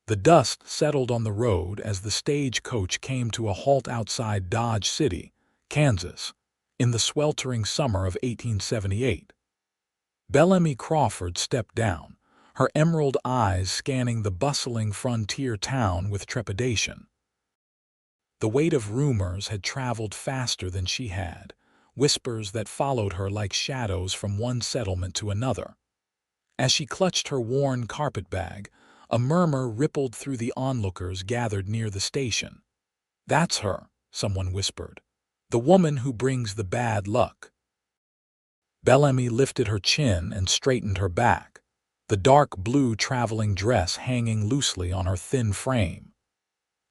The dust settled on the road as the stagecoach came to a halt outside Dodge City, Kansas, in the sweltering summer of 1878. Bellamy Crawford stepped down, her emerald eyes scanning the bustling frontier town with trepidation. The weight of rumors had traveled faster than she had, whispers that followed her like shadows from one settlement to another. As she clutched her worn carpetbag, a murmur rippled through the onlookers gathered near the station. "That's her," someone whispered. "The woman who brings the bad luck." Bellamy lifted her chin and straightened her back, the dark blue traveling dress hanging loosely on her thin frame.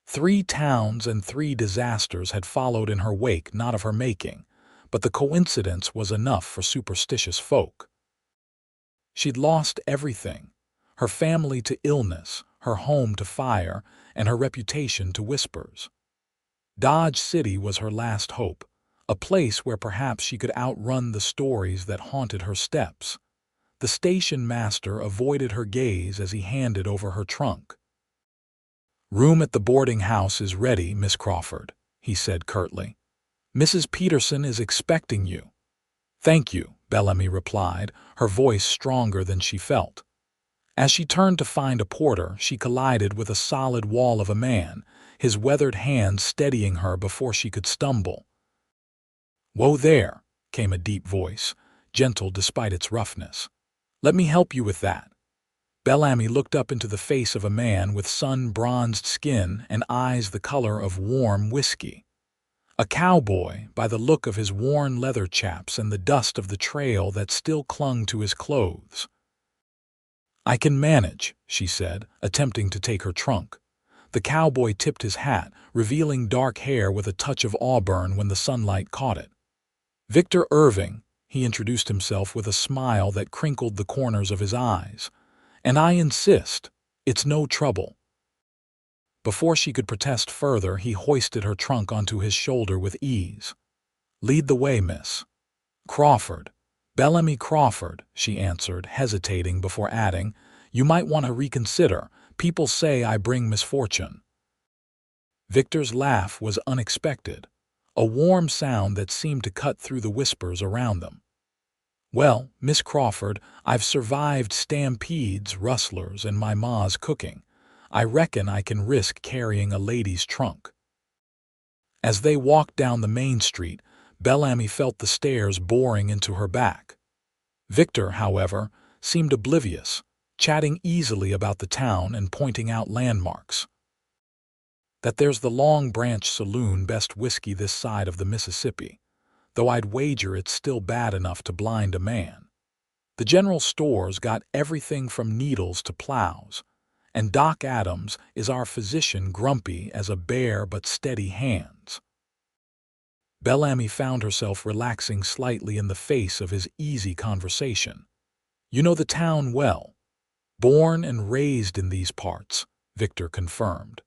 3 towns and 3 disasters had followed in her wake, not of her making, but the coincidence was enough for superstitious folk. She'd lost everything, her family to illness, her home to fire, and her reputation to whispers. Dodge City was her last hope, a place where perhaps she could outrun the stories that haunted her steps. The station master avoided her gaze as he handed over her trunk. "Room at the boarding house is ready, Miss Crawford," he said curtly. "Mrs. Peterson is expecting you." "Thank you," Bellamy replied, her voice stronger than she felt. As she turned to find a porter, she collided with a solid wall of a man, his weathered hand steadying her before she could stumble. "Whoa there," came a deep voice, gentle despite its roughness. "Let me help you with that." Bellamy looked up into the face of a man with sun-bronzed skin and eyes the color of warm whiskey. A cowboy, by the look of his worn leather chaps and the dust of the trail that still clung to his clothes. "I can manage," she said, attempting to take her trunk. The cowboy tipped his hat, revealing dark hair with a touch of auburn when the sunlight caught it. "Victor Irving," he introduced himself with a smile that crinkled the corners of his eyes. "And I insist, it's no trouble." Before she could protest further, he hoisted her trunk onto his shoulder with ease. "Lead the way, Miss Crawford." "Bellamy Crawford," she answered, hesitating before adding, "You might want to reconsider. People say I bring misfortune." Victor's laugh was unexpected, a warm sound that seemed to cut through the whispers around them. "Well, Miss Crawford, I've survived stampedes, rustlers, and my ma's cooking. I reckon I can risk carrying a lady's trunk." As they walked down the main street, Bellamy felt the stairs boring into her back. Victor, however, seemed oblivious, chatting easily about the town and pointing out landmarks. "That there's the Long Branch Saloon, best whiskey this side of the Mississippi, though I'd wager it's still bad enough to blind a man. The general store's got everything from needles to plows, and Doc Adams is our physician, grumpy as a bear but steady hands." Bellamy found herself relaxing slightly in the face of his easy conversation. "You know the town well." "Born and raised in these parts," Victor confirmed.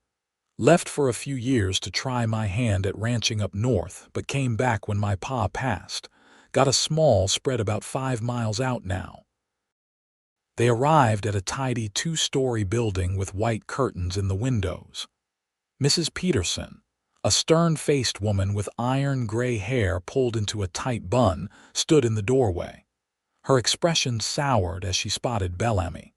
"Left for a few years to try my hand at ranching up north, but came back when my pa passed. Got a small spread about 5 miles out now." They arrived at a tidy 2-story building with white curtains in the windows. Mrs. Peterson, a stern-faced woman with iron-gray hair pulled into a tight bun, stood in the doorway. Her expression soured as she spotted Bellamy.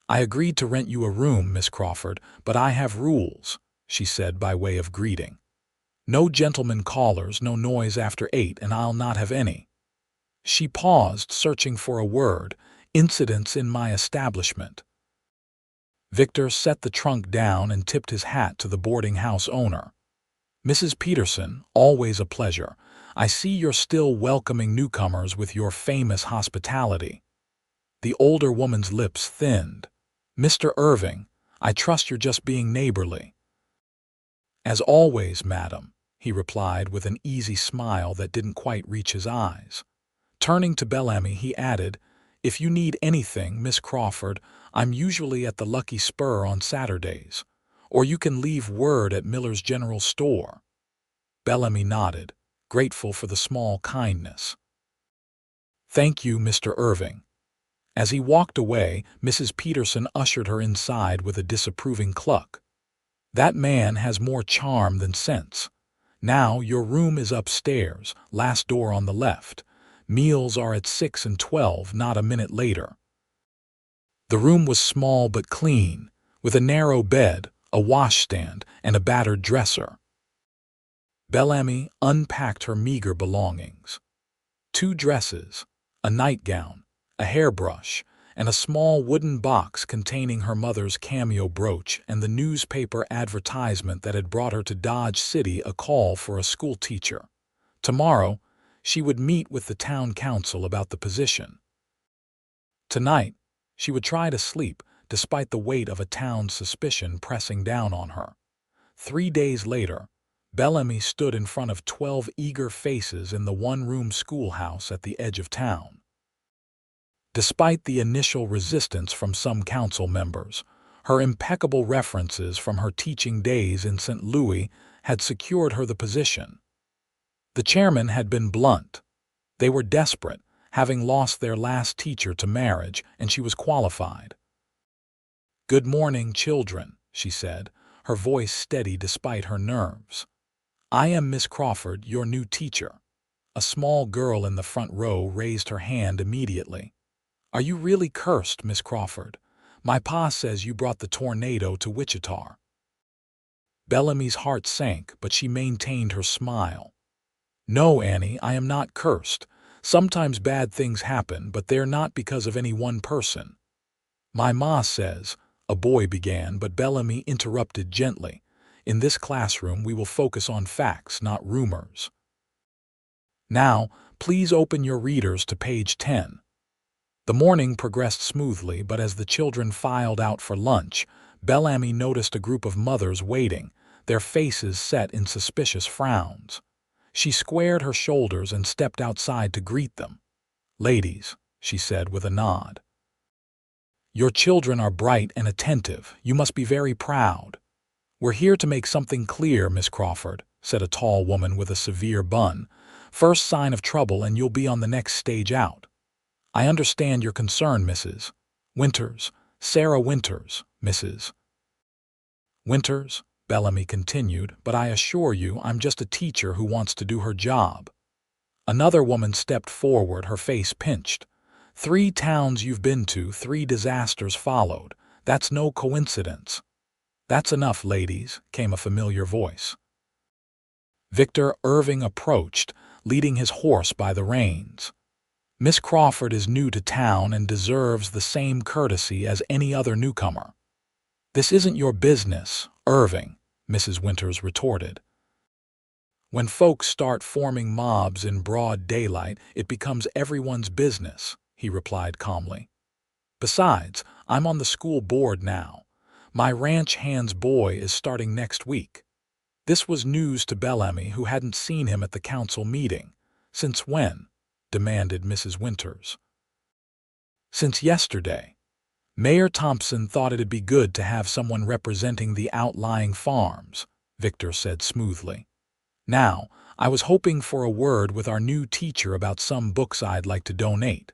"I agreed to rent you a room, Miss Crawford, but I have rules," she said by way of greeting. "No gentlemen callers, no noise after 8, and I'll not have any." She paused, searching for a word. "Incidents in my establishment." Victor set the trunk down and tipped his hat to the boarding house owner. "Mrs. Peterson, always a pleasure. I see you're still welcoming newcomers with your famous hospitality." The older woman's lips thinned. "Mr. Irving, I trust you're just being neighborly." "As always, madam," he replied with an easy smile that didn't quite reach his eyes. Turning to Bellamy, he added, "If you need anything, Miss Crawford, I'm usually at the Lucky Spur on Saturdays, or you can leave word at Miller's General Store." Bellamy nodded, grateful for the small kindness. "Thank you, Mr. Irving." As he walked away, Mrs. Peterson ushered her inside with a disapproving cluck. "That man has more charm than sense. Now your room is upstairs, last door on the left. Meals are at 6 and 12, not a minute later." The room was small but clean, with a narrow bed, a washstand, and a battered dresser. Bellamy unpacked her meager belongings. 2 dresses, a nightgown, a hairbrush, and a small wooden box containing her mother's cameo brooch and the newspaper advertisement that had brought her to Dodge City, a call for a school teacher. Tomorrow, she would meet with the town council about the position. Tonight, she would try to sleep, despite the weight of a town's suspicion pressing down on her. 3 days later, Bellamy stood in front of 12 eager faces in the one-room schoolhouse at the edge of town. Despite the initial resistance from some council members, her impeccable references from her teaching days in St. Louis had secured her the position. The chairman had been blunt. They were desperate, having lost their last teacher to marriage, and she was qualified. "Good morning, children," she said, her voice steady despite her nerves. "I am Miss Crawford, your new teacher." A small girl in the front row raised her hand immediately. "Are you really cursed, Miss Crawford? My pa says you brought the tornado to Wichita." Bellamy's heart sank, but she maintained her smile. "No, Annie, I am not cursed. Sometimes bad things happen, but they're not because of any one person." "My ma says," a boy began, but Bellamy interrupted gently. "In this classroom we will focus on facts, not rumors. Now, please open your readers to page 10. The morning progressed smoothly, but as the children filed out for lunch, Bellamy noticed a group of mothers waiting, their faces set in suspicious frowns. She squared her shoulders and stepped outside to greet them. "Ladies," she said with a nod. "Your children are bright and attentive. You must be very proud." "We're here to make something clear, Miss Crawford," said a tall woman with a severe bun. "First sign of trouble and you'll be on the next stage out." "I understand your concern, Mrs. Winters. Sarah Winters, Mrs. Winters," Bellamy continued, "but I assure you I'm just a teacher who wants to do her job." Another woman stepped forward, her face pinched. "3 towns you've been to, 3 disasters followed. That's no coincidence." "That's enough, ladies," came a familiar voice. Victor Irving approached, leading his horse by the reins. "Miss Crawford is new to town and deserves the same courtesy as any other newcomer." "This isn't your business, Irving," Mrs. Winters retorted. "When folks start forming mobs in broad daylight, it becomes everyone's business," he replied calmly. "Besides, I'm on the school board now. My ranch hand's boy is starting next week." This was news to Bellamy, who hadn't seen him at the council meeting. "Since when?" demanded Mrs. Winters. "Since yesterday. Mayor Thompson thought it'd be good to have someone representing the outlying farms," Victor said smoothly. "Now, I was hoping for a word with our new teacher about some books I'd like to donate."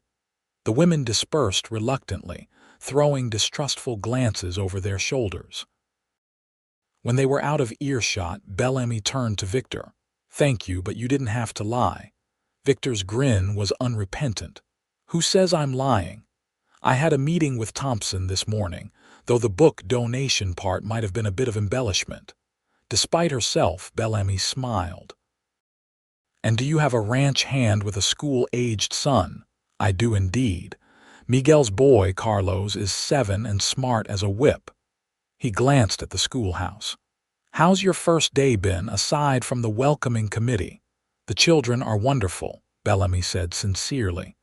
The women dispersed reluctantly, throwing distrustful glances over their shoulders. When they were out of earshot, Bellamy turned to Victor. "Thank you, but you didn't have to lie." Victor's grin was unrepentant. "Who says I'm lying? I had a meeting with Thompson this morning, though the book donation part might have been a bit of embellishment." Despite herself, Bellamy smiled. "And do you have a ranch hand with a school-aged son?" "I do indeed. Miguel's boy, Carlos, is 7 and smart as a whip." He glanced at the schoolhouse. "How's your first day been, aside from the welcoming committee?" "The children are wonderful," Bellamy said sincerely.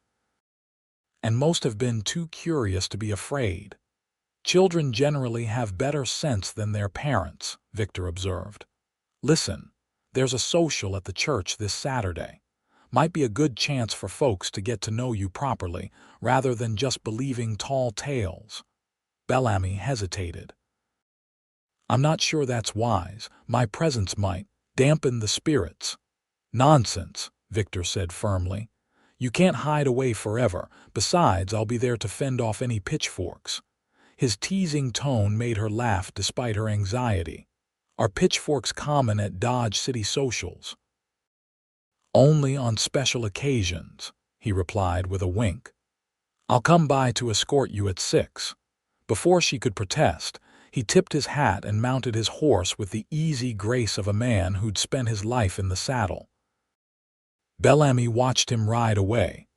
"And most have been too curious to be afraid." "Children generally have better sense than their parents," Victor observed. "Listen, there's a social at the church this Saturday. Might be a good chance for folks to get to know you properly, rather than just believing tall tales." Bellamy hesitated. "I'm not sure that's wise. My presence might dampen the spirits." "Nonsense," Victor said firmly. You can't hide away forever. Besides, I'll be there to fend off any pitchforks." His teasing tone made her laugh despite her anxiety. "Are pitchforks common at Dodge City socials?" "Only on special occasions," he replied with a wink. "I'll come by to escort you at 6. Before she could protest, he tipped his hat and mounted his horse with the easy grace of a man who'd spent his life in the saddle. Bellamy watched him ride away,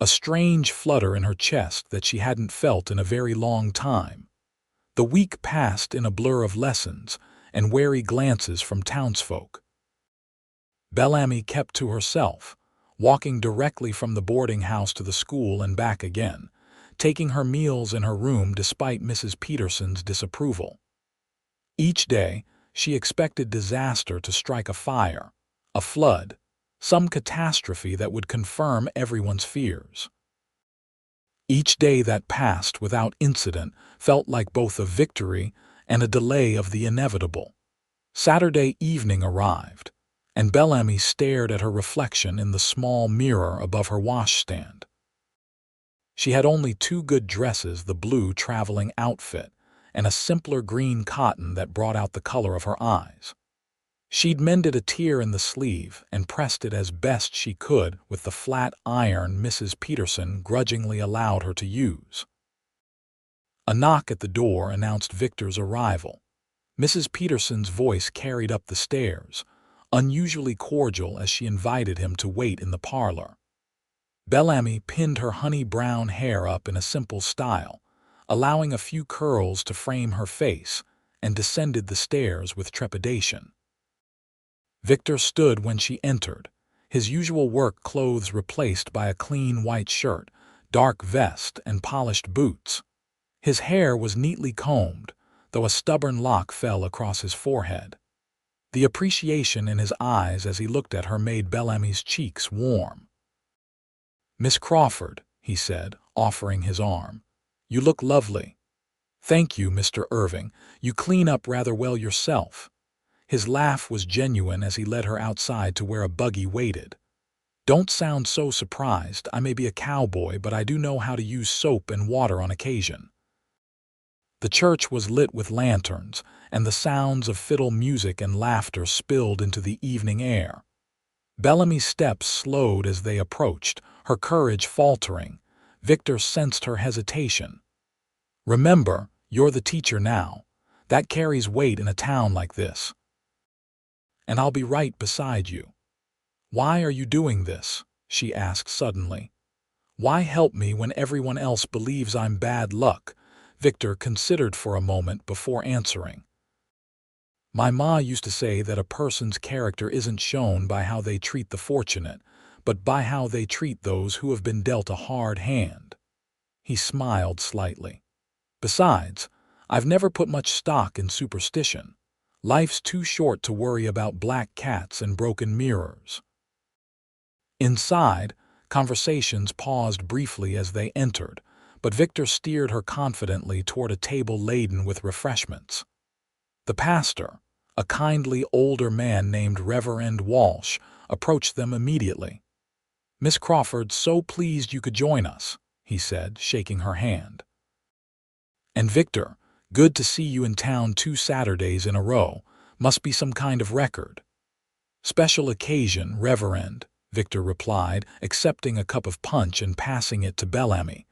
a strange flutter in her chest that she hadn't felt in a very long time. The week passed in a blur of lessons and wary glances from townsfolk. Bellamy kept to herself, walking directly from the boarding house to the school and back again, taking her meals in her room despite Mrs. Peterson's disapproval. Each day, she expected disaster to strike: a fire, a flood, some catastrophe that would confirm everyone's fears. Each day that passed without incident felt like both a victory and a delay of the inevitable. Saturday evening arrived, and Bellamy stared at her reflection in the small mirror above her washstand. She had only 2 good dresses: the blue traveling outfit and a simpler green cotton that brought out the color of her eyes. She'd mended a tear in the sleeve and pressed it as best she could with the flat iron Mrs. Peterson grudgingly allowed her to use. A knock at the door announced Victor's arrival. Mrs. Peterson's voice carried up the stairs, unusually cordial as she invited him to wait in the parlor. Bellamy pinned her honey-brown hair up in a simple style, allowing a few curls to frame her face, and descended the stairs with trepidation. Victor stood when she entered, his usual work clothes replaced by a clean white shirt, dark vest, and polished boots. His hair was neatly combed, though a stubborn lock fell across his forehead. The appreciation in his eyes as he looked at her made Bellamy's cheeks warm. "Miss Crawford," he said, offering his arm. "You look lovely." "Thank you, Mr. Irving. You clean up rather well yourself." His laugh was genuine as he led her outside to where a buggy waited. "Don't sound so surprised. I may be a cowboy, but I do know how to use soap and water on occasion." The church was lit with lanterns, and the sounds of fiddle music and laughter spilled into the evening air. Bellamy's steps slowed as they approached, her courage faltering. Victor sensed her hesitation. "Remember, you're the teacher now. That carries weight in a town like this. And I'll be right beside you." "Why are you doing this?" she asked suddenly. "Why help me when everyone else believes I'm bad luck?" Victor considered for a moment before answering. "My ma used to say that a person's character isn't shown by how they treat the fortunate, but by how they treat those who have been dealt a hard hand." He smiled slightly. "Besides, I've never put much stock in superstition. Life's too short to worry about black cats and broken mirrors." Inside, conversations paused briefly as they entered, but Victor steered her confidently toward a table laden with refreshments. The pastor, a kindly older man named Reverend Walsh, approached them immediately. "Miss Crawford, so pleased you could join us," he said, shaking her hand. "And Victor, good to see you in town 2 Saturdays in a row. Must be some kind of record." "Special occasion, Reverend," Victor replied, accepting a cup of punch and passing it to Bellamy.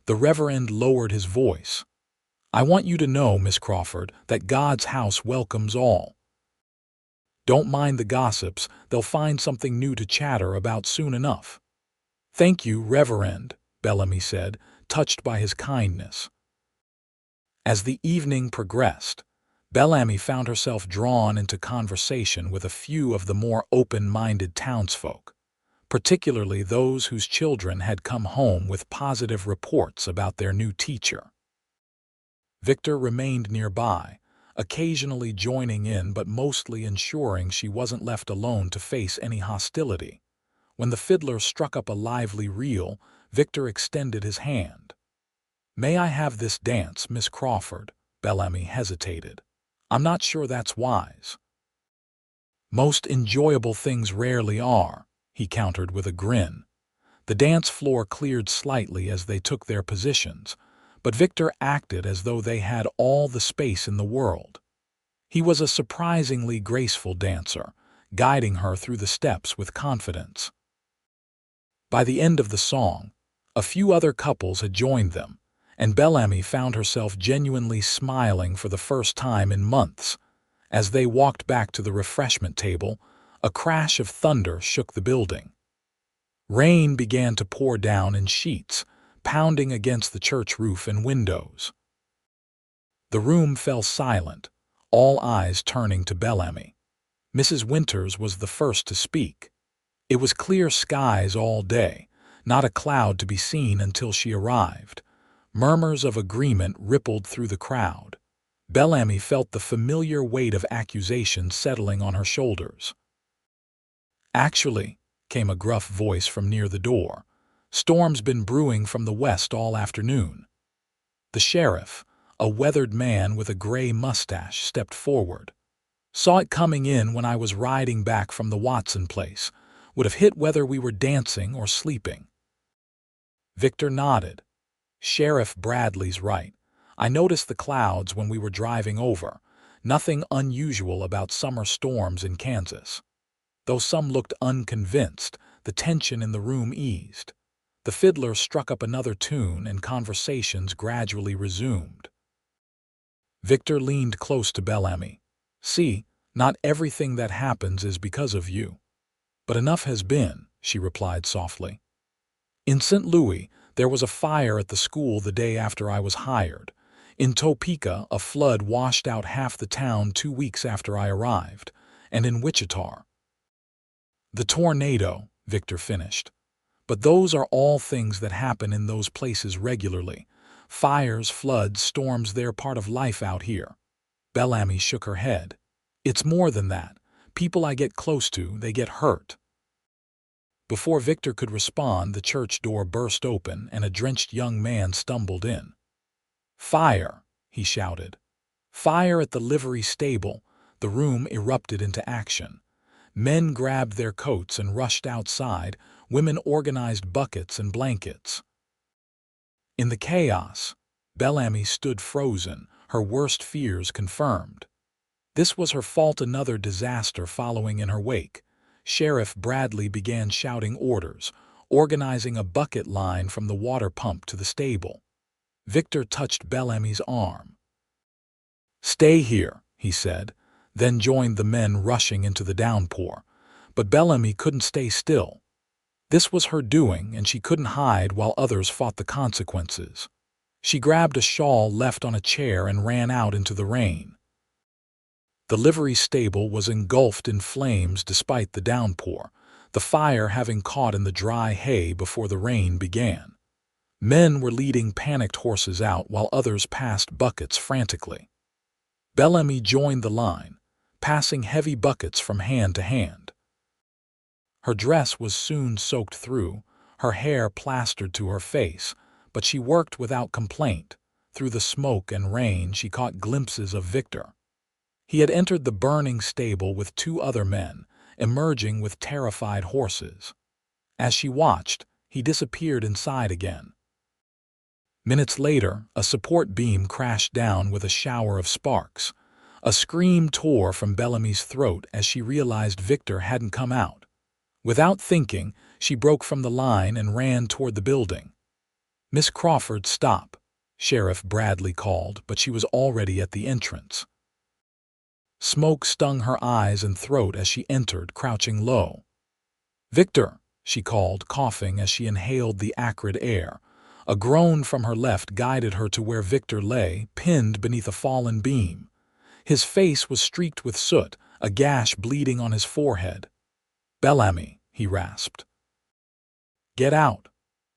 The Reverend lowered his voice. "I want you to know, Miss Crawford, that God's house welcomes all. Don't mind the gossips, they'll find something new to chatter about soon enough." "Thank you, Reverend," Bellamy said, touched by his kindness. As the evening progressed, Bellamy found herself drawn into conversation with a few of the more open-minded townsfolk, particularly those whose children had come home with positive reports about their new teacher. Victor remained nearby, occasionally joining in but mostly ensuring she wasn't left alone to face any hostility. When the fiddler struck up a lively reel, Victor extended his hand. "May I have this dance, Miss Crawford?" Bellamy hesitated. "I'm not sure that's wise." "Most enjoyable things rarely are," he countered with a grin. The dance floor cleared slightly as they took their positions, but Victor acted as though they had all the space in the world. He was a surprisingly graceful dancer, guiding her through the steps with confidence. By the end of the song, a few other couples had joined them, and Bellamy found herself genuinely smiling for the first time in months. As they walked back to the refreshment table, a crash of thunder shook the building. Rain began to pour down in sheets, pounding against the church roof and windows. The room fell silent, all eyes turning to Bellamy. Mrs. Winters was the first to speak. It was clear skies all day, not a cloud to be seen until she arrived. Murmurs of agreement rippled through the crowd. Bellamy felt the familiar weight of accusation settling on her shoulders. "Actually," came a gruff voice from near the door, "storm's been brewing from the west all afternoon." The sheriff, a weathered man with a gray mustache, stepped forward. "Saw it coming in when I was riding back from the Watson place. Would have hit whether we were dancing or sleeping." Victor nodded. "Sheriff Bradley's right. I noticed the clouds when we were driving over. Nothing unusual about summer storms in Kansas." Though some looked unconvinced, the tension in the room eased. The fiddler struck up another tune and conversations gradually resumed. Victor leaned close to Bellamy. "See, not everything that happens is because of you." "But enough has been," she replied softly. "In St. Louis, there was a fire at the school the day after I was hired. In Topeka, a flood washed out half the town 2 weeks after I arrived. And in Wichita." "The tornado," Victor finished. "But those are all things that happen in those places regularly. Fires, floods, storms, they're part of life out here." Bellamy shook her head. "It's more than that. People I get close to, they get hurt." Before Victor could respond, the church door burst open and a drenched young man stumbled in. "Fire!" he shouted. "Fire at the livery stable!" The room erupted into action. Men grabbed their coats and rushed outside. Women organized buckets and blankets. In the chaos, Bellamy stood frozen, her worst fears confirmed. This was her fault, another disaster following in her wake. Sheriff Bradley began shouting orders, organizing a bucket line from the water pump to the stable. Victor touched Bellamy's arm. "Stay here," he said, then joined the men rushing into the downpour. But Bellamy couldn't stay still. This was her doing, and she couldn't hide while others fought the consequences. She grabbed a shawl left on a chair and ran out into the rain. The livery stable was engulfed in flames despite the downpour, the fire having caught in the dry hay before the rain began. Men were leading panicked horses out while others passed buckets frantically. Bellamy joined the line, passing heavy buckets from hand to hand. Her dress was soon soaked through, her hair plastered to her face, but she worked without complaint. Through the smoke and rain she caught glimpses of Victor. He had entered the burning stable with 2 other men, emerging with terrified horses. As she watched, he disappeared inside again. Minutes later, a support beam crashed down with a shower of sparks. A scream tore from Bellamy's throat as she realized Victor hadn't come out. Without thinking, she broke from the line and ran toward the building. "Miss Crawford, stop," Sheriff Bradley called, but she was already at the entrance. Smoke stung her eyes and throat as she entered, crouching low. "Victor," she called, coughing as she inhaled the acrid air. A groan from her left guided her to where Victor lay, pinned beneath a fallen beam. His face was streaked with soot, a gash bleeding on his forehead. "Bellamy," he rasped. "Get out.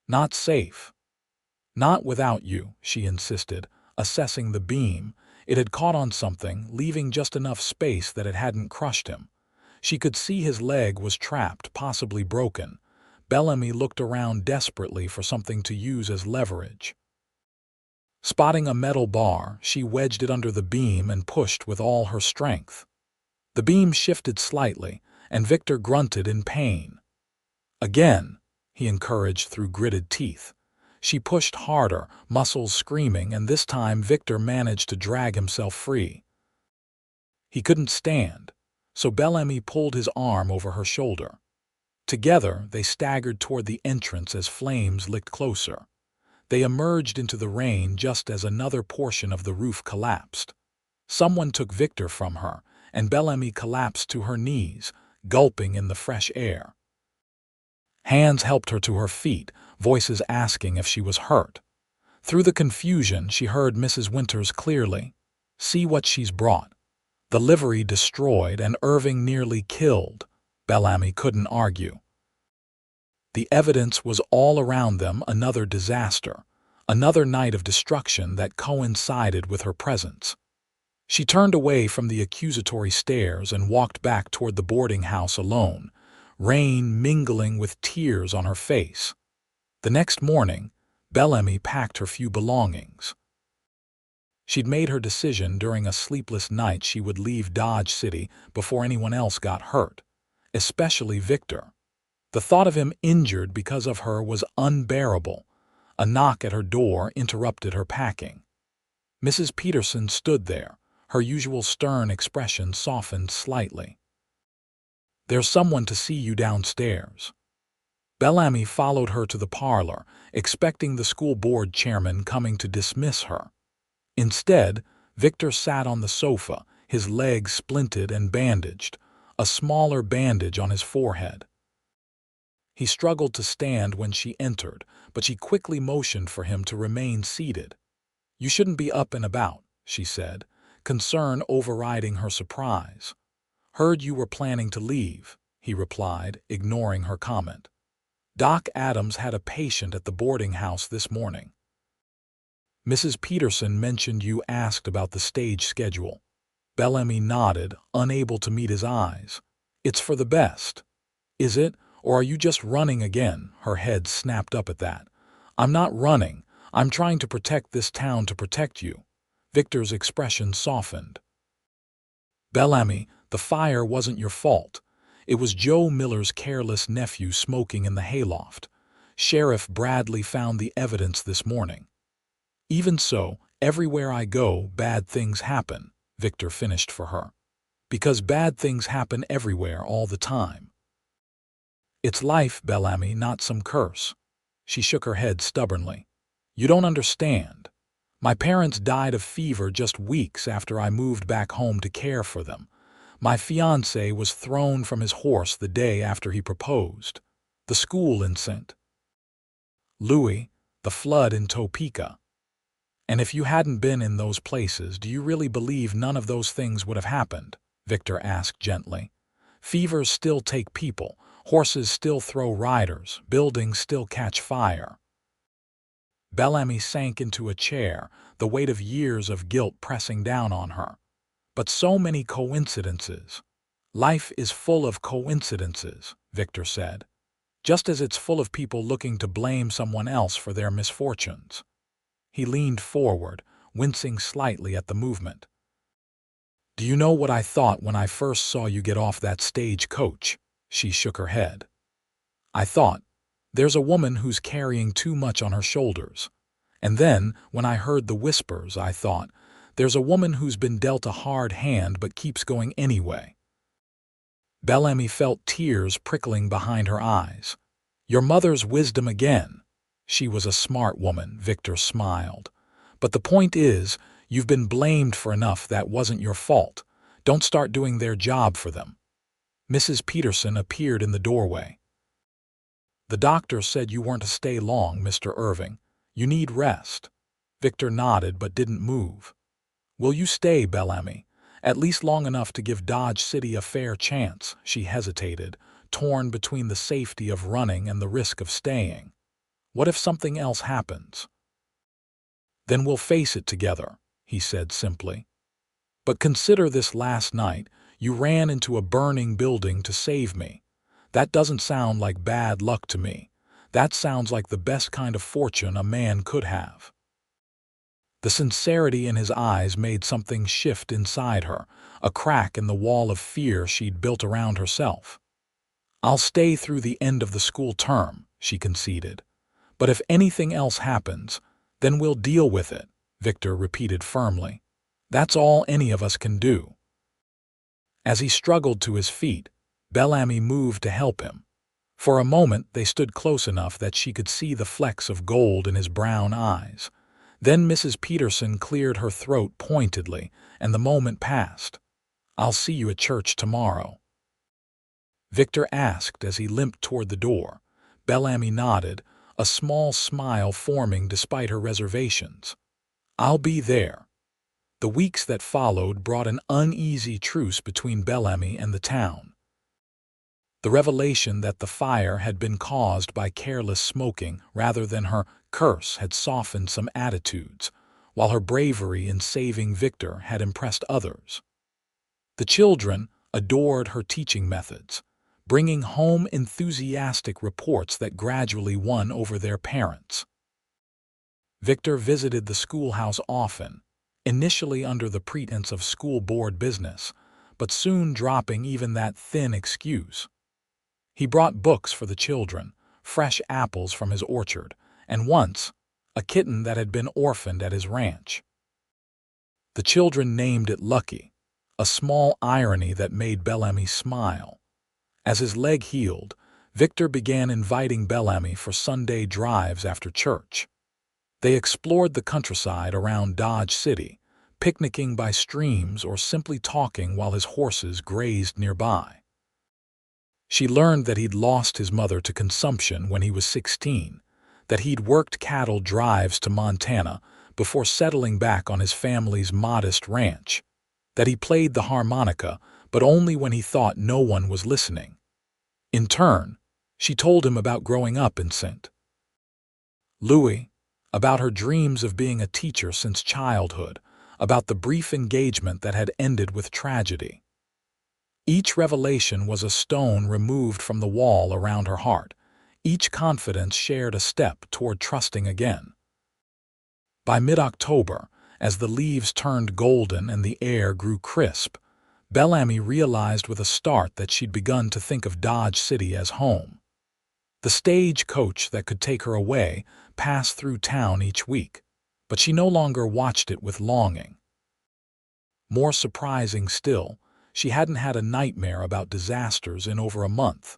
Not safe." "Not without you," she insisted, assessing the beam. It had caught on something, leaving just enough space that it hadn't crushed him. She could see his leg was trapped, possibly broken. Bellamy looked around desperately for something to use as leverage. Spotting a metal bar, she wedged it under the beam and pushed with all her strength. The beam shifted slightly, and Victor grunted in pain. "Again," he encouraged through gritted teeth. She pushed harder, muscles screaming, and this time Victor managed to drag himself free. He couldn't stand, so Bellamy pulled his arm over her shoulder. Together, they staggered toward the entrance as flames licked closer. They emerged into the rain just as another portion of the roof collapsed. Someone took Victor from her, and Bellamy collapsed to her knees, gulping in the fresh air. Hands helped her to her feet, voices asking if she was hurt. Through the confusion, she heard Mrs. Winters clearly. "See what she's brought. The livery destroyed and Irving nearly killed." Bellamy couldn't argue. The evidence was all around them, another disaster, another night of destruction that coincided with her presence. She turned away from the accusatory stares and walked back toward the boarding house alone, rain mingling with tears on her face. The next morning, Bellamy packed her few belongings. She'd made her decision during a sleepless night. She would leave Dodge City before anyone else got hurt, especially Victor. The thought of him injured because of her was unbearable. A knock at her door interrupted her packing. Mrs. Peterson stood there, her usual stern expression softened slightly. "There's someone to see you downstairs." Bellamy followed her to the parlor, expecting the school board chairman coming to dismiss her. Instead, Victor sat on the sofa, his legs splinted and bandaged, a smaller bandage on his forehead. He struggled to stand when she entered, but she quickly motioned for him to remain seated. "You shouldn't be up and about," she said, concern overriding her surprise. "Heard you were planning to leave," he replied, ignoring her comment. "Doc Adams had a patient at the boarding house this morning." "Mrs. Peterson mentioned you asked about the stage schedule." Bellamy nodded, unable to meet his eyes. "It's for the best." "Is it? Or are you just running again?" Her head snapped up at that. "I'm not running. I'm trying to protect this town to protect you." Victor's expression softened. "Bellamy, the fire wasn't your fault. It was Joe Miller's careless nephew smoking in the hayloft. Sheriff Bradley found the evidence this morning." "Even so, everywhere I go, bad things happen," Victor finished for her. "Because bad things happen everywhere all the time." "It's life, Bellamy, not some curse." She shook her head stubbornly. "You don't understand. My parents died of fever just weeks after I moved back home to care for them. My fiancé was thrown from his horse the day after he proposed. The school incident. Louis, the flood in Topeka. And if you hadn't been in those places, do you really believe none of those things would have happened?" Victor asked gently. "Fevers still take people. Horses still throw riders, buildings still catch fire." Bellamy sank into a chair, the weight of years of guilt pressing down on her. "But so many coincidences." "Life is full of coincidences," Victor said, "just as it's full of people looking to blame someone else for their misfortunes." He leaned forward, wincing slightly at the movement. "Do you know what I thought when I first saw you get off that stage coach?" She shook her head. "I thought, there's a woman who's carrying too much on her shoulders. And then, when I heard the whispers, I thought, there's a woman who's been dealt a hard hand but keeps going anyway." Bellamy felt tears prickling behind her eyes. "Your mother's wisdom again." "She was a smart woman," Victor smiled. "But the point is, you've been blamed for enough. That wasn't your fault. Don't start doing their job for them." Mrs. Peterson appeared in the doorway. "The doctor said you weren't to stay long, Mr. Irving. You need rest." Victor nodded but didn't move. "Will you stay, Bellamy? At least long enough to give Dodge City a fair chance." She hesitated, torn between the safety of running and the risk of staying. "What if something else happens?" "Then we'll face it together," he said simply. "But consider this: last night, you ran into a burning building to save me. That doesn't sound like bad luck to me. That sounds like the best kind of fortune a man could have." The sincerity in his eyes made something shift inside her, a crack in the wall of fear she'd built around herself. "I'll stay through the end of the school term," she conceded. "But if anything else happens, then we'll deal with it," Victor repeated firmly. "That's all any of us can do." As he struggled to his feet, Bellamy moved to help him. For a moment they stood close enough that she could see the flecks of gold in his brown eyes. Then Mrs. Peterson cleared her throat pointedly, and the moment passed. "I'll see you at church tomorrow." Victor asked as he limped toward the door. Bellamy nodded, a small smile forming despite her reservations. "I'll be there." The weeks that followed brought an uneasy truce between Bellamy and the town. The revelation that the fire had been caused by careless smoking rather than her curse had softened some attitudes, while her bravery in saving Victor had impressed others. The children adored her teaching methods, bringing home enthusiastic reports that gradually won over their parents. Victor visited the schoolhouse often, initially under the pretense of school board business, but soon dropping even that thin excuse. He brought books for the children, fresh apples from his orchard, and once, a kitten that had been orphaned at his ranch. The children named it Lucky, a small irony that made Bellamy smile. As his leg healed, Victor began inviting Bellamy for Sunday drives after church. They explored the countryside around Dodge City, picnicking by streams or simply talking while his horses grazed nearby. She learned that he'd lost his mother to consumption when he was 16, that he'd worked cattle drives to Montana before settling back on his family's modest ranch, that he played the harmonica but only when he thought no one was listening. In turn, she told him about growing up in St. Louis, about her dreams of being a teacher since childhood, about the brief engagement that had ended with tragedy. Each revelation was a stone removed from the wall around her heart. Each confidence shared a step toward trusting again. By mid-October, as the leaves turned golden and the air grew crisp, Bellamy realized with a start that she'd begun to think of Dodge City as home. The stagecoach that could take her away passed through town each week, but she no longer watched it with longing. More surprising still, she hadn't had a nightmare about disasters in over a month.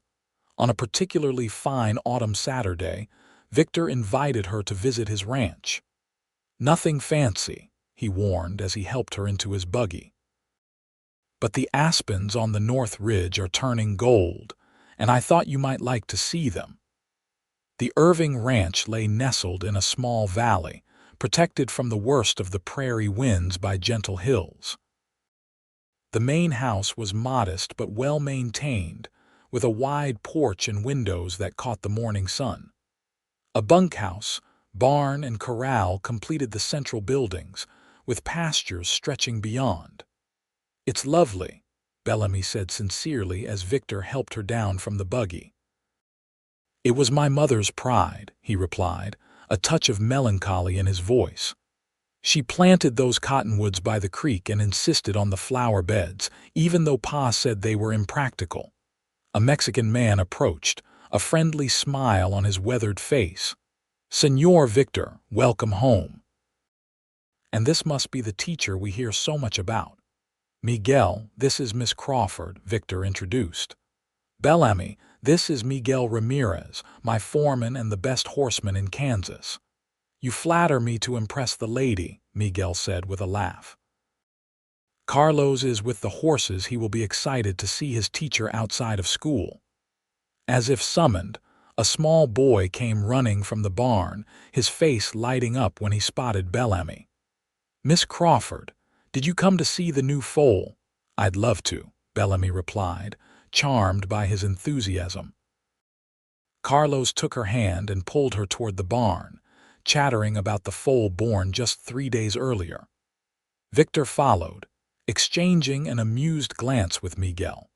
On a particularly fine autumn Saturday, Victor invited her to visit his ranch. "Nothing fancy," he warned as he helped her into his buggy. "But the aspens on the North Ridge are turning gold, and I thought you might like to see them." The Irving ranch lay nestled in a small valley, protected from the worst of the prairie winds by gentle hills. The main house was modest but well-maintained, with a wide porch and windows that caught the morning sun. A bunkhouse, barn, and corral completed the central buildings, with pastures stretching beyond. "It's lovely," Bellamy said sincerely as Victor helped her down from the buggy. "It was my mother's pride," he replied, a touch of melancholy in his voice. "She planted those cottonwoods by the creek and insisted on the flower beds, even though Pa said they were impractical." A Mexican man approached, a friendly smile on his weathered face. "Señor Victor, welcome home." "And this must be the teacher we hear so much about." "Miguel, this is Miss Crawford," Victor introduced. "Bellamy, this is Miguel Ramirez, my foreman and the best horseman in Kansas." "You flatter me to impress the lady," Miguel said with a laugh. "Carlos is with the horses. He will be excited to see his teacher outside of school." As if summoned, a small boy came running from the barn, his face lighting up when he spotted Bellamy. "Miss Crawford, did you come to see the new foal?" "I'd love to," Bellamy replied, charmed by his enthusiasm. Carlos took her hand and pulled her toward the barn, chattering about the foal born just 3 days earlier. Victor followed, exchanging an amused glance with Miguel.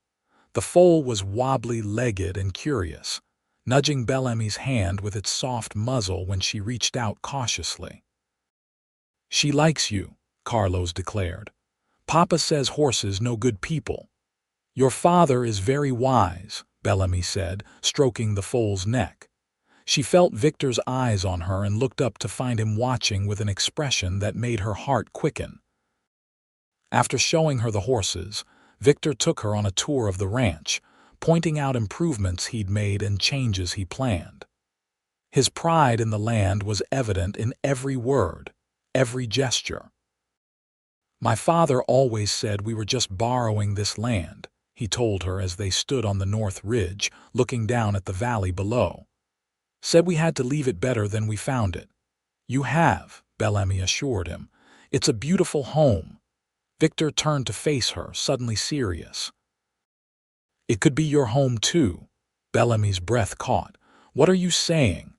The foal was wobbly-legged and curious, nudging Bellamy's hand with its soft muzzle when she reached out cautiously. "She likes you," Carlos declared. "Papa says horses know good people." "Your father is very wise," Bellamy said, stroking the foal's neck. She felt Victor's eyes on her and looked up to find him watching with an expression that made her heart quicken. After showing her the horses, Victor took her on a tour of the ranch, pointing out improvements he'd made and changes he planned. His pride in the land was evident in every word, every gesture. "My father always said we were just borrowing this land," he told her as they stood on the north ridge, looking down at the valley below. "Said we had to leave it better than we found it." "You have," Bellamy assured him. "It's a beautiful home." Victor turned to face her, suddenly serious. "It could be your home too." Bellamy's breath caught. "What are you saying?"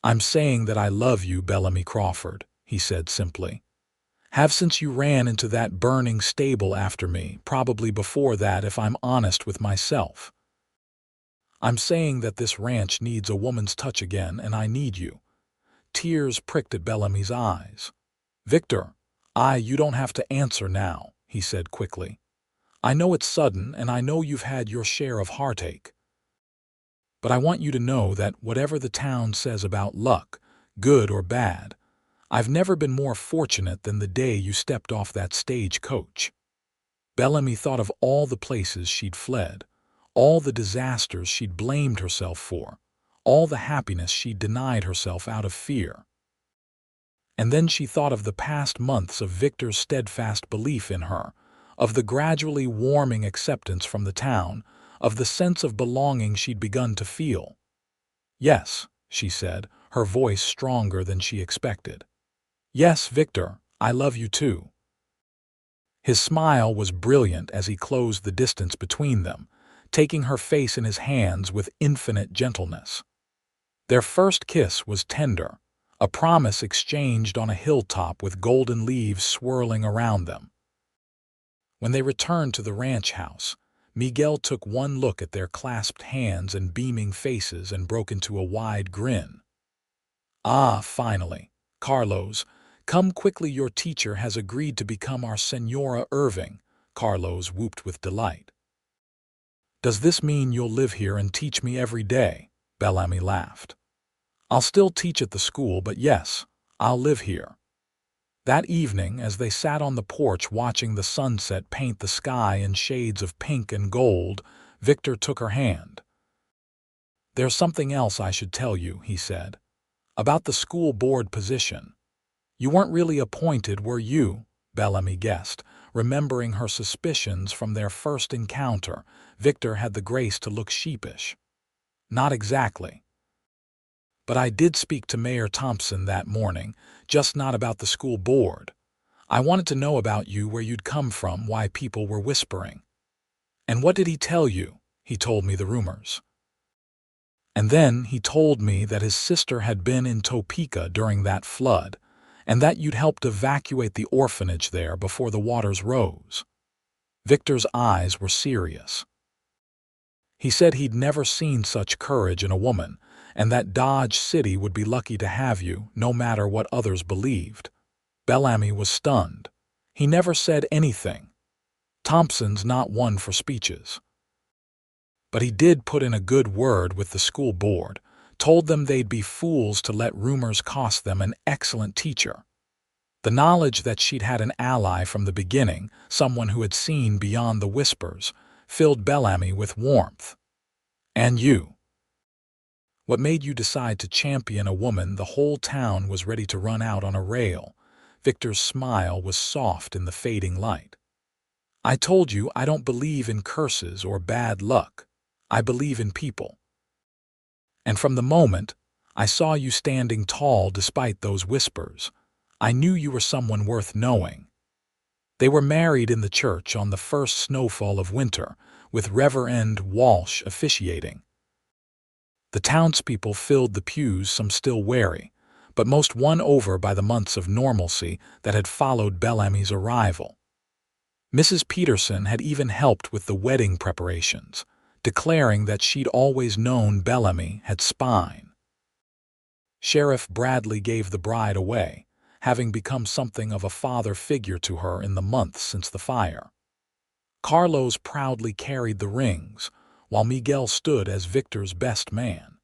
"I'm saying that I love you, Bellamy Crawford," he said simply. "Have since you ran into that burning stable after me, probably before that if I'm honest with myself. I'm saying that this ranch needs a woman's touch again, and I need you." Tears pricked at Bellamy's eyes. "Victor, you don't have to answer now," he said quickly. "I know it's sudden, and I know you've had your share of heartache. But I want you to know that whatever the town says about luck, good or bad, I've never been more fortunate than the day you stepped off that stagecoach." Bellamy thought of all the places she'd fled, all the disasters she'd blamed herself for, all the happiness she'd denied herself out of fear. And then she thought of the past months of Victor's steadfast belief in her, of the gradually warming acceptance from the town, of the sense of belonging she'd begun to feel. "Yes," she said, her voice stronger than she expected. "Yes, Victor, I love you too." His smile was brilliant as he closed the distance between them, taking her face in his hands with infinite gentleness. Their first kiss was tender, a promise exchanged on a hilltop with golden leaves swirling around them. When they returned to the ranch house, Miguel took one look at their clasped hands and beaming faces and broke into a wide grin. "Ah, finally, Carlos, come quickly, your teacher has agreed to become our Senora Irving," Carlos whooped with delight. "Does this mean you'll live here and teach me every day?" Bellamy laughed. "I'll still teach at the school, but yes, I'll live here." That evening, as they sat on the porch watching the sunset paint the sky in shades of pink and gold, Victor took her hand. "There's something else I should tell you," he said. "About the school board position. You weren't really appointed, were you?" Bellamy guessed. Remembering her suspicions from their first encounter, Victor had the grace to look sheepish. "Not exactly. But I did speak to Mayor Thompson that morning, just not about the school board. I wanted to know about you, where you'd come from, why people were whispering." "And what did he tell you?" "He told me the rumors. And then he told me that his sister had been in Topeka during that flood, and that you'd helped evacuate the orphanage there before the waters rose." Victor's eyes were serious. "He said he'd never seen such courage in a woman, and that Dodge City would be lucky to have you, no matter what others believed." Bellamy was stunned. "He never said anything. Thompson's not one for speeches. But he did put in a good word with the school board, told them they'd be fools to let rumors cost them an excellent teacher." The knowledge that she'd had an ally from the beginning, someone who had seen beyond the whispers, filled Bellamy with warmth. "And you? What made you decide to champion a woman the whole town was ready to run out on a rail?" Victor's smile was soft in the fading light. "I told you I don't believe in curses or bad luck. I believe in people. And from the moment I saw you standing tall despite those whispers, I knew you were someone worth knowing." They were married in the church on the first snowfall of winter, with Reverend Walsh officiating. The townspeople filled the pews, some still wary, but most won over by the months of normalcy that had followed Bellamy's arrival. Mrs. Peterson had even helped with the wedding preparations, declaring that she'd always known Bellamy had spine. Sheriff Bradley gave the bride away, having become something of a father figure to her in the months since the fire. Carlos proudly carried the rings, while Miguel stood as Victor's best man.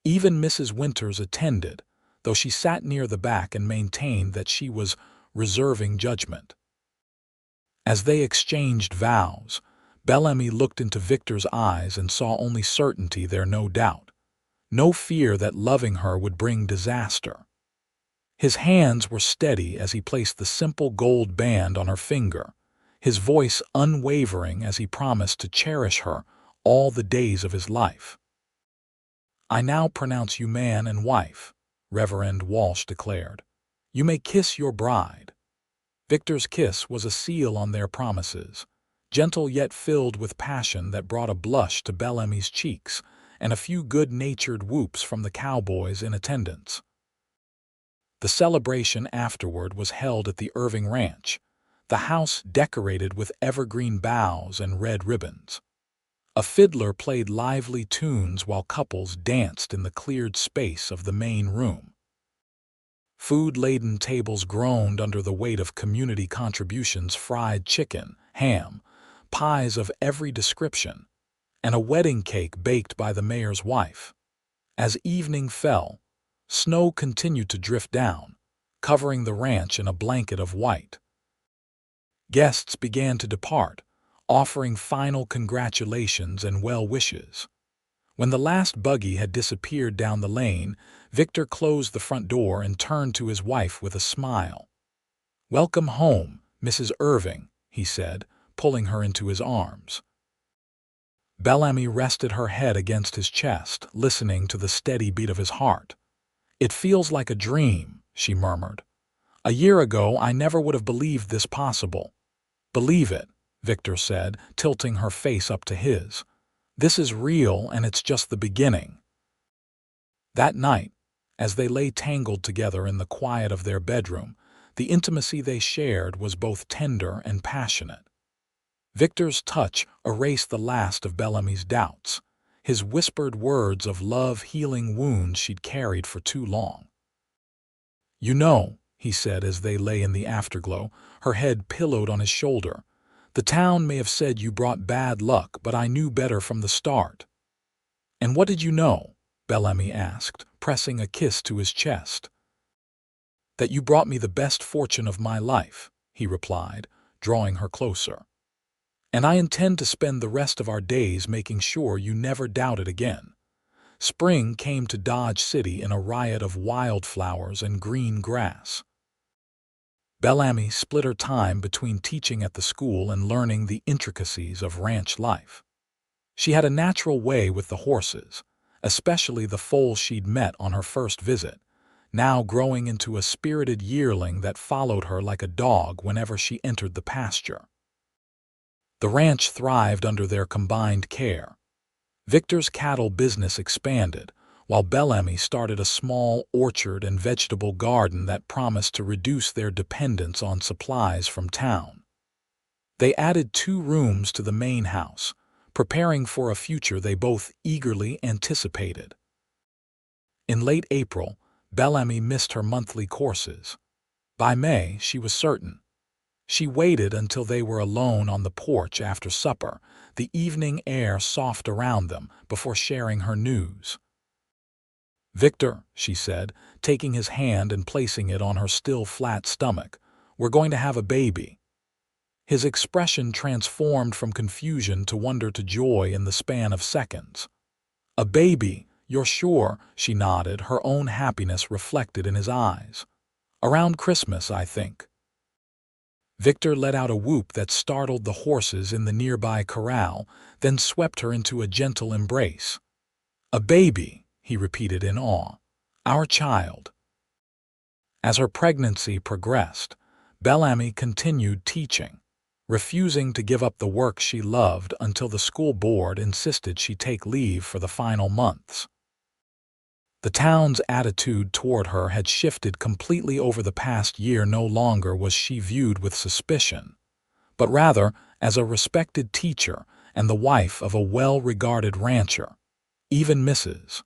Even Mrs. Winters attended, though she sat near the back and maintained that she was reserving judgment. As they exchanged vows, Bellamy looked into Victor's eyes and saw only certainty there, no doubt, no fear that loving her would bring disaster. His hands were steady as he placed the simple gold band on her finger, his voice unwavering as he promised to cherish her all the days of his life. "I now pronounce you man and wife," Reverend Walsh declared. "You may kiss your bride." Victor's kiss was a seal on their promises, gentle yet filled with passion that brought a blush to Bellamy's cheeks and a few good-natured whoops from the cowboys in attendance. The celebration afterward was held at the Irving Ranch, the house decorated with evergreen boughs and red ribbons. A fiddler played lively tunes while couples danced in the cleared space of the main room. Food-laden tables groaned under the weight of community contributions: fried chicken, ham, pies of every description, and a wedding cake baked by the mayor's wife. As evening fell, snow continued to drift down, covering the ranch in a blanket of white. Guests began to depart, offering final congratulations and well wishes. When the last buggy had disappeared down the lane, Victor closed the front door and turned to his wife with a smile. "Welcome home, Mrs. Irving," he said, pulling her into his arms. Bellamy rested her head against his chest, listening to the steady beat of his heart. "It feels like a dream," she murmured. "A year ago I never would have believed this possible." "Believe it," Victor said, tilting her face up to his. "This is real, and it's just the beginning." That night, as they lay tangled together in the quiet of their bedroom, the intimacy they shared was both tender and passionate. Victor's touch erased the last of Bellamy's doubts, his whispered words of love healing wounds she'd carried for too long. "You know," he said as they lay in the afterglow, her head pillowed on his shoulder, "the town may have said you brought bad luck, but I knew better from the start." "And what did you know?" Bellamy asked, pressing a kiss to his chest. "That you brought me the best fortune of my life," he replied, drawing her closer. "And I intend to spend the rest of our days making sure you never doubt it again." Spring came to Dodge City in a riot of wildflowers and green grass. Bellamy split her time between teaching at the school and learning the intricacies of ranch life. She had a natural way with the horses, especially the foal she'd met on her first visit, now growing into a spirited yearling that followed her like a dog whenever she entered the pasture. The ranch thrived under their combined care. Victor's cattle business expanded, while Bellamy started a small orchard and vegetable garden that promised to reduce their dependence on supplies from town. They added 2 rooms to the main house, preparing for a future they both eagerly anticipated. In late April, Bellamy missed her monthly courses. By May, she was certain. She waited until they were alone on the porch after supper, the evening air soft around them, before sharing her news. "Victor," she said, taking his hand and placing it on her still flat stomach, "we're going to have a baby." His expression transformed from confusion to wonder to joy in the span of seconds. "A baby, you're sure?" She nodded, her own happiness reflected in his eyes. "Around Christmas, I think." Victor let out a whoop that startled the horses in the nearby corral, then swept her into a gentle embrace. "A baby," he repeated in awe. "Our child." As her pregnancy progressed, Bellamy continued teaching, refusing to give up the work she loved until the school board insisted she take leave for the final months. The town's attitude toward her had shifted completely over the past year. No longer was she viewed with suspicion, but rather as a respected teacher and the wife of a well-regarded rancher. Even Mrs.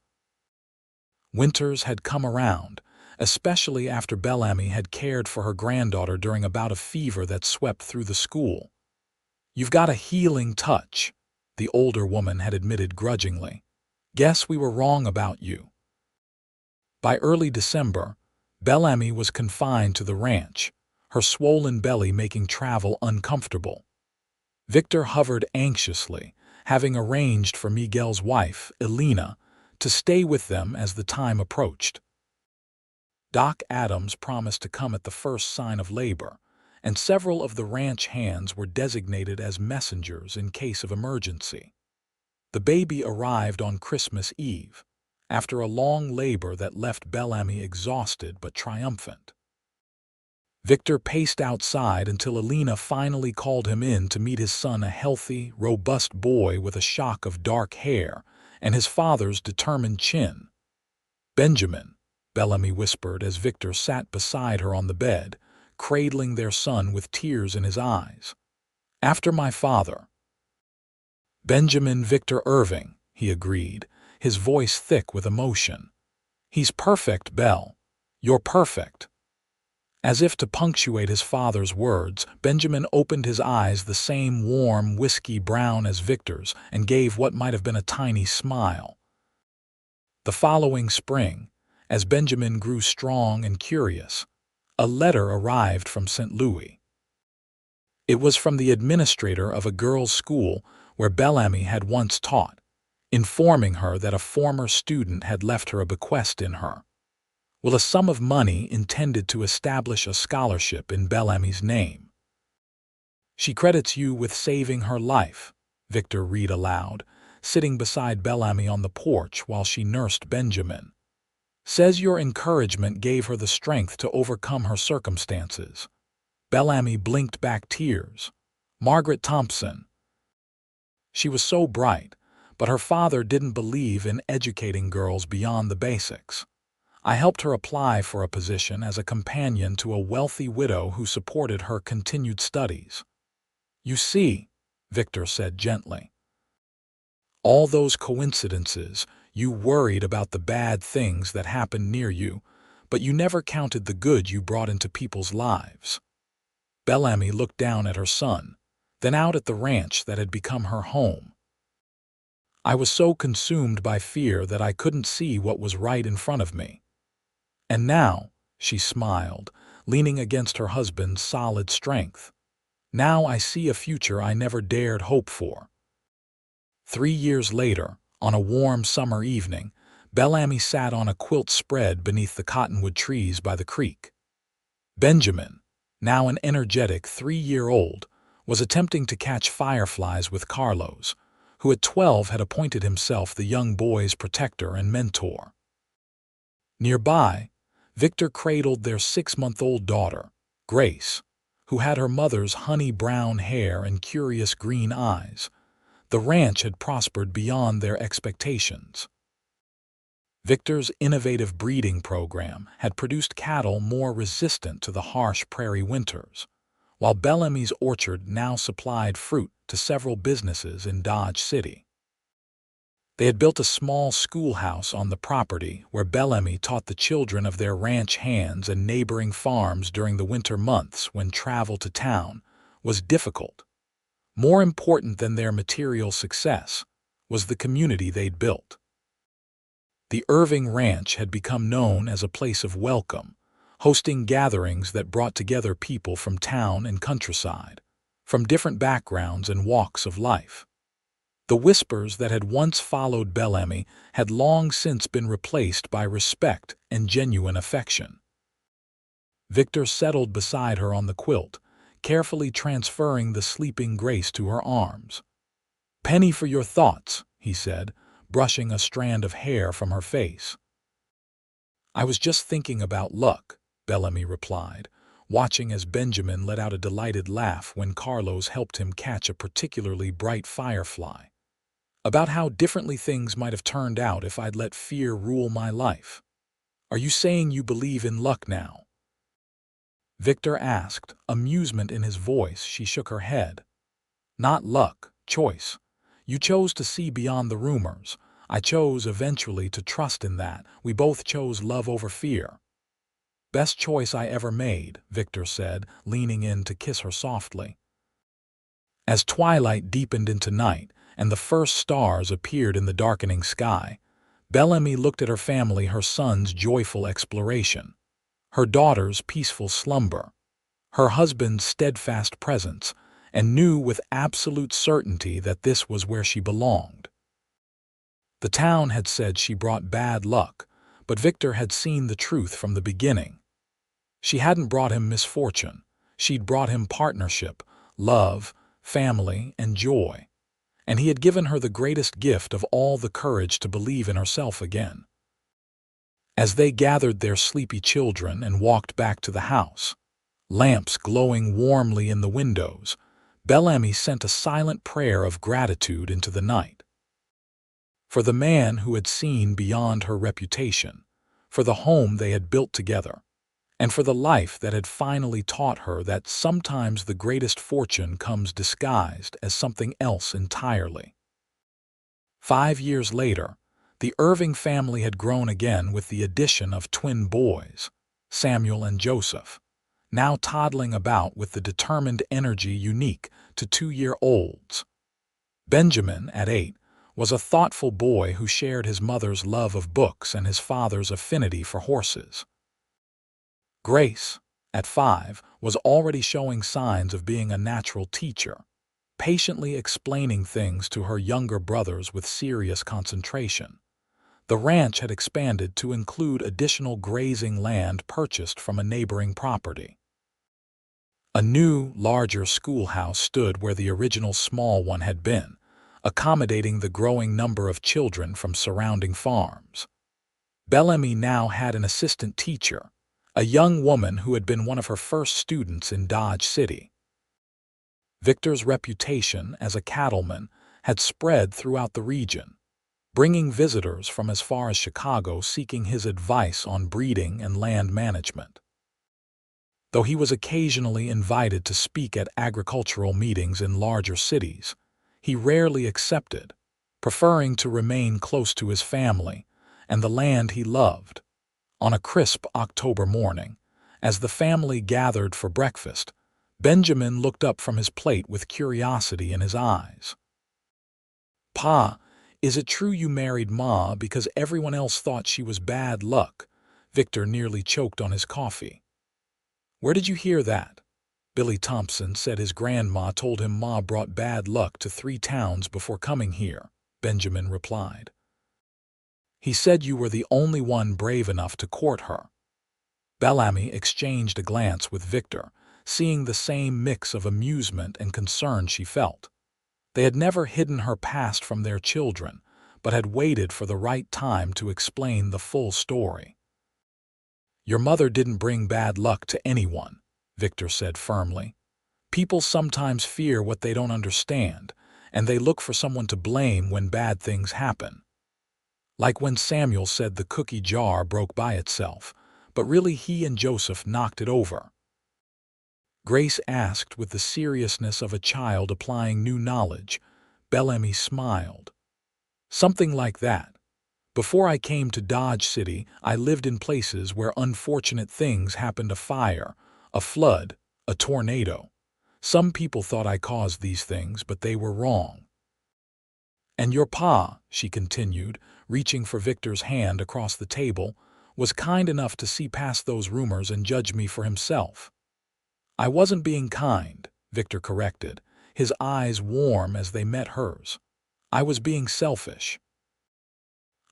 Winters had come around, especially after Bellamy had cared for her granddaughter during a bout of fever that swept through the school. "You've got a healing touch," the older woman had admitted grudgingly. "Guess we were wrong about you." By early December, Bellamy was confined to the ranch, her swollen belly making travel uncomfortable. Victor hovered anxiously, having arranged for Miguel's wife, Elena, to stay with them as the time approached. Doc Adams promised to come at the first sign of labor, and several of the ranch hands were designated as messengers in case of emergency. The baby arrived on Christmas Eve, after a long labor that left Bellamy exhausted but triumphant. Victor paced outside until Elena finally called him in to meet his son, a healthy, robust boy with a shock of dark hair and his father's determined chin. "Benjamin," Bellamy whispered as Victor sat beside her on the bed, cradling their son with tears in his eyes. "After my father." "Benjamin Victor Irving," he agreed, his voice thick with emotion. "He's perfect, Belle. You're perfect." As if to punctuate his father's words, Benjamin opened his eyes the same warm, whiskey brown as Victor's and gave what might have been a tiny smile. The following spring, as Benjamin grew strong and curious, a letter arrived from St. Louis. It was from the administrator of a girls' school where Bellamy had once taught, informing her that a former student had left her a bequest in her. A sum of money intended to establish a scholarship in Bellamy's name. "She credits you with saving her life," Victor read aloud, sitting beside Bellamy on the porch while she nursed Benjamin. "Says your encouragement gave her the strength to overcome her circumstances." Bellamy blinked back tears. "Margaret Thompson." She was so bright, but her father didn't believe in educating girls beyond the basics. "I helped her apply for a position as a companion to a wealthy widow who supported her continued studies." "You see," Victor said gently. "All those coincidences, you worried about the bad things that happened near you, but you never counted the good you brought into people's lives." Bellamy looked down at her son, then out at the ranch that had become her home. "I was so consumed by fear that I couldn't see what was right in front of me. And now," she smiled, leaning against her husband's solid strength, "now I see a future I never dared hope for." 3 years later, on a warm summer evening, Bellamy sat on a quilt spread beneath the cottonwood trees by the creek. Benjamin, now an energetic 3-year-old, was attempting to catch fireflies with Carlos, who at 12 had appointed himself the young boy's protector and mentor. Nearby, Victor cradled their 6-month-old daughter, Grace, who had her mother's honey-brown hair and curious green eyes. The ranch had prospered beyond their expectations. Victor's innovative breeding program had produced cattle more resistant to the harsh prairie winters, while Bellamy's orchard now supplied fruit to several businesses in Dodge City. They had built a small schoolhouse on the property where Bellamy taught the children of their ranch hands and neighboring farms during the winter months when travel to town was difficult. More important than their material success was the community they'd built. The Irving Ranch had become known as a place of welcome, hosting gatherings that brought together people from town and countryside, from different backgrounds and walks of life. The whispers that had once followed Bellamy had long since been replaced by respect and genuine affection. Victor settled beside her on the quilt, carefully transferring the sleeping Grace to her arms. "Penny for your thoughts," he said, brushing a strand of hair from her face. "I was just thinking about luck," Bellamy replied, watching as Benjamin let out a delighted laugh when Carlos helped him catch a particularly bright firefly. "About how differently things might have turned out if I'd let fear rule my life. Are you saying you believe in luck now?" Victor asked, amusement in his voice. She shook her head. "Not luck, choice. You chose to see beyond the rumors. I chose eventually to trust in that. We both chose love over fear." "Best choice I ever made," Victor said, leaning in to kiss her softly. As twilight deepened into night, and the first stars appeared in the darkening sky, Bellamy looked at her family, her son's joyful exploration, her daughter's peaceful slumber, her husband's steadfast presence, and knew with absolute certainty that this was where she belonged. The town had said she brought bad luck, but Victor had seen the truth from the beginning. She hadn't brought him misfortune. She'd brought him partnership, love, family, and joy. And he had given her the greatest gift of all, the courage to believe in herself again. As they gathered their sleepy children and walked back to the house, lamps glowing warmly in the windows, Bellamy sent a silent prayer of gratitude into the night. For the man who had seen beyond her reputation, for the home they had built together, and for the life that had finally taught her that sometimes the greatest fortune comes disguised as something else entirely. 5 years later, the Irving family had grown again with the addition of twin boys, Samuel and Joseph, now toddling about with the determined energy unique to 2-year-olds. Benjamin, at 8, was a thoughtful boy who shared his mother's love of books and his father's affinity for horses. Grace, at 5, was already showing signs of being a natural teacher, patiently explaining things to her younger brothers with serious concentration. The ranch had expanded to include additional grazing land purchased from a neighboring property. A new, larger schoolhouse stood where the original small one had been, accommodating the growing number of children from surrounding farms. Bellamy now had an assistant teacher, a young woman who had been one of her first students in Dodge City. Victor's reputation as a cattleman had spread throughout the region, bringing visitors from as far as Chicago seeking his advice on breeding and land management. Though he was occasionally invited to speak at agricultural meetings in larger cities, he rarely accepted, preferring to remain close to his family and the land he loved. On a crisp October morning, as the family gathered for breakfast, Benjamin looked up from his plate with curiosity in his eyes. "Pa, is it true you married Ma because everyone else thought she was bad luck?" Victor nearly choked on his coffee. "Where did you hear that?" Billy Thompson said his grandma told him Ma brought bad luck to 3 towns before coming here, Benjamin replied. "He said you were the only one brave enough to court her." Bellamy exchanged a glance with Victor, seeing the same mix of amusement and concern she felt. They had never hidden her past from their children, but had waited for the right time to explain the full story. "Your mother didn't bring bad luck to anyone," Victor said firmly. "People sometimes fear what they don't understand, and they look for someone to blame when bad things happen. Like when Samuel said the cookie jar broke by itself, but really he and Joseph knocked it over." Grace asked with the seriousness of a child applying new knowledge. Bellamy smiled. "Something like that. Before I came to Dodge City, I lived in places where unfortunate things happened: a fire, a flood, a tornado. Some people thought I caused these things, but they were wrong. And your pa," she continued, reaching for Victor's hand across the table, "was kind enough to see past those rumors and judge me for himself." "I wasn't being kind," Victor corrected, his eyes warm as they met hers. "I was being selfish.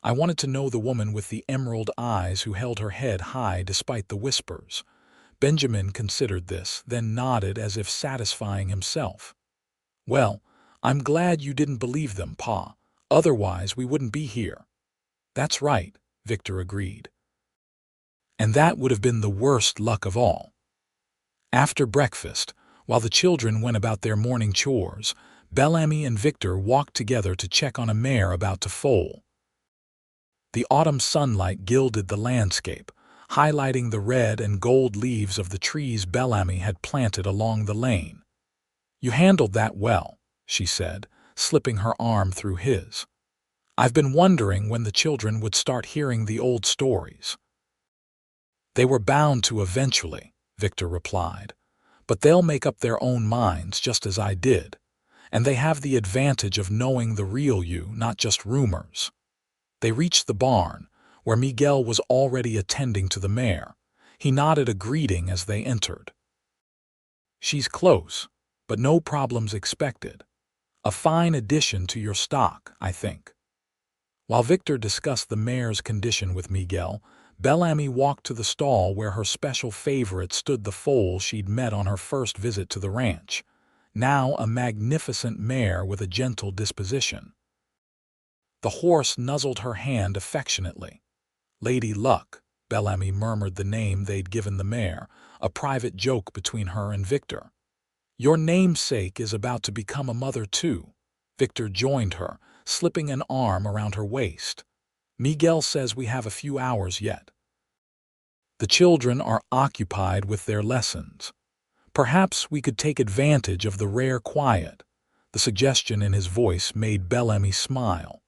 I wanted to know the woman with the emerald eyes who held her head high despite the whispers." Benjamin considered this, then nodded as if satisfying himself. "Well, I'm glad you didn't believe them, Pa. Otherwise we wouldn't be here." "That's right," Victor agreed. "And that would have been the worst luck of all." After breakfast, while the children went about their morning chores, Bellamy and Victor walked together to check on a mare about to foal. The autumn sunlight gilded the landscape, highlighting the red and gold leaves of the trees Bellamy had planted along the lane. "You handled that well," she said, slipping her arm through his. "I've been wondering when the children would start hearing the old stories." "They were bound to eventually," Victor replied. "But they'll make up their own minds just as I did. and they have the advantage of knowing the real you, not just rumors. They reached the barn, where Miguel was already attending to the mare. He nodded a greeting as they entered. "She's close, but no problems expected. A fine addition to your stock, I think." While Victor discussed the mare's condition with Miguel, Bellamy walked to the stall where her special favorite stood, the foal she'd met on her first visit to the ranch, now a magnificent mare with a gentle disposition. The horse nuzzled her hand affectionately. "Lady Luck," Bellamy murmured the name they'd given the mare, a private joke between her and Victor. "Your namesake is about to become a mother too." Victor joined her, slipping an arm around her waist. "Miguel says we have a few hours yet. The children are occupied with their lessons. Perhaps we could take advantage of the rare quiet." The suggestion in his voice made Bellamy smile.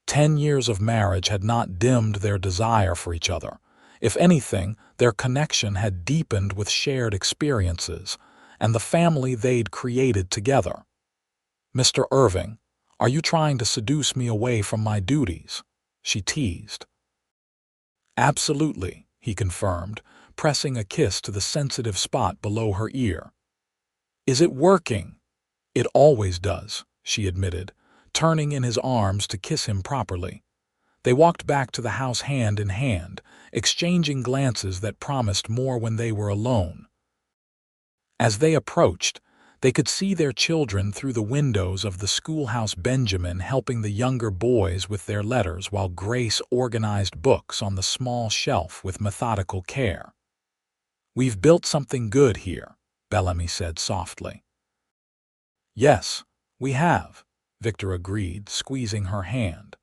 10 years of marriage had not dimmed their desire for each other. If anything, their connection had deepened with shared experiences and the family they'd created together. "Mr. Irving, are you trying to seduce me away from my duties?" she teased. "Absolutely," he confirmed, pressing a kiss to the sensitive spot below her ear. "Is it working?" "It always does," she admitted, turning in his arms to kiss him properly. They walked back to the house hand in hand, exchanging glances that promised more when they were alone. As they approached, they could see their children through the windows of the schoolhouse, Benjamin helping the younger boys with their letters while Grace organized books on the small shelf with methodical care. "We've built something good here," Bellamy said softly. "Yes, we have," Victor agreed, squeezing her hand.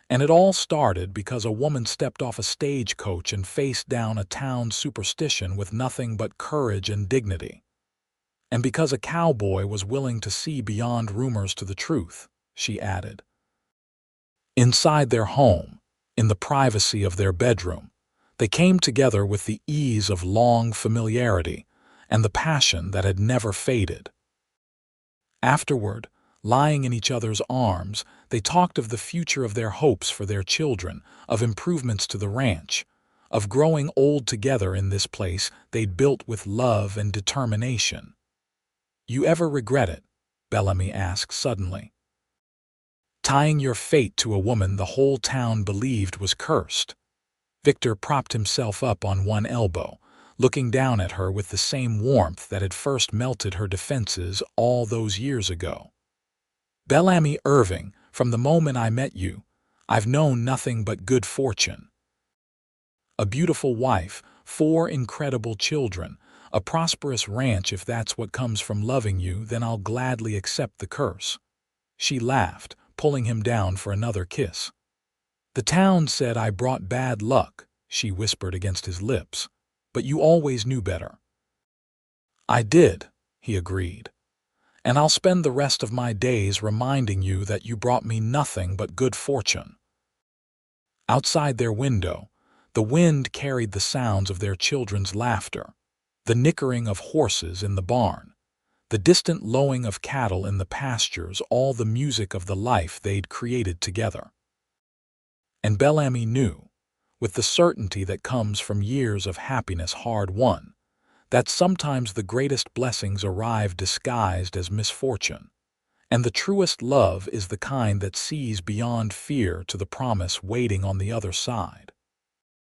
"And it all started because a woman stepped off a stagecoach and faced down a town superstition with nothing but courage and dignity. And because a cowboy was willing to see beyond rumors to the truth," she added. Inside their home, in the privacy of their bedroom, they came together with the ease of long familiarity and the passion that had never faded. Afterward, lying in each other's arms, they talked of the future, of their hopes for their children, of improvements to the ranch, of growing old together in this place they'd built with love and determination. "You ever regret it?" Bellamy asked suddenly. "Tying your fate to a woman the whole town believed was cursed?" Victor propped himself up on one elbow, looking down at her with the same warmth that had first melted her defenses all those years ago. "Bellamy Irving, from the moment I met you, I've known nothing but good fortune. A beautiful wife, 4 incredible children, a prosperous ranch. If that's what comes from loving you, then I'll gladly accept the curse." She laughed, pulling him down for another kiss. "The town said I brought bad luck," she whispered against his lips, "but you always knew better." "I did," he agreed. "And I'll spend the rest of my days reminding you that you brought me nothing but good fortune." Outside their window, the wind carried the sounds of their children's laughter, the nickering of horses in the barn, the distant lowing of cattle in the pastures, all the music of the life they'd created together. And Bellamy knew, with the certainty that comes from years of happiness hard won, that sometimes the greatest blessings arrive disguised as misfortune, and the truest love is the kind that sees beyond fear to the promise waiting on the other side.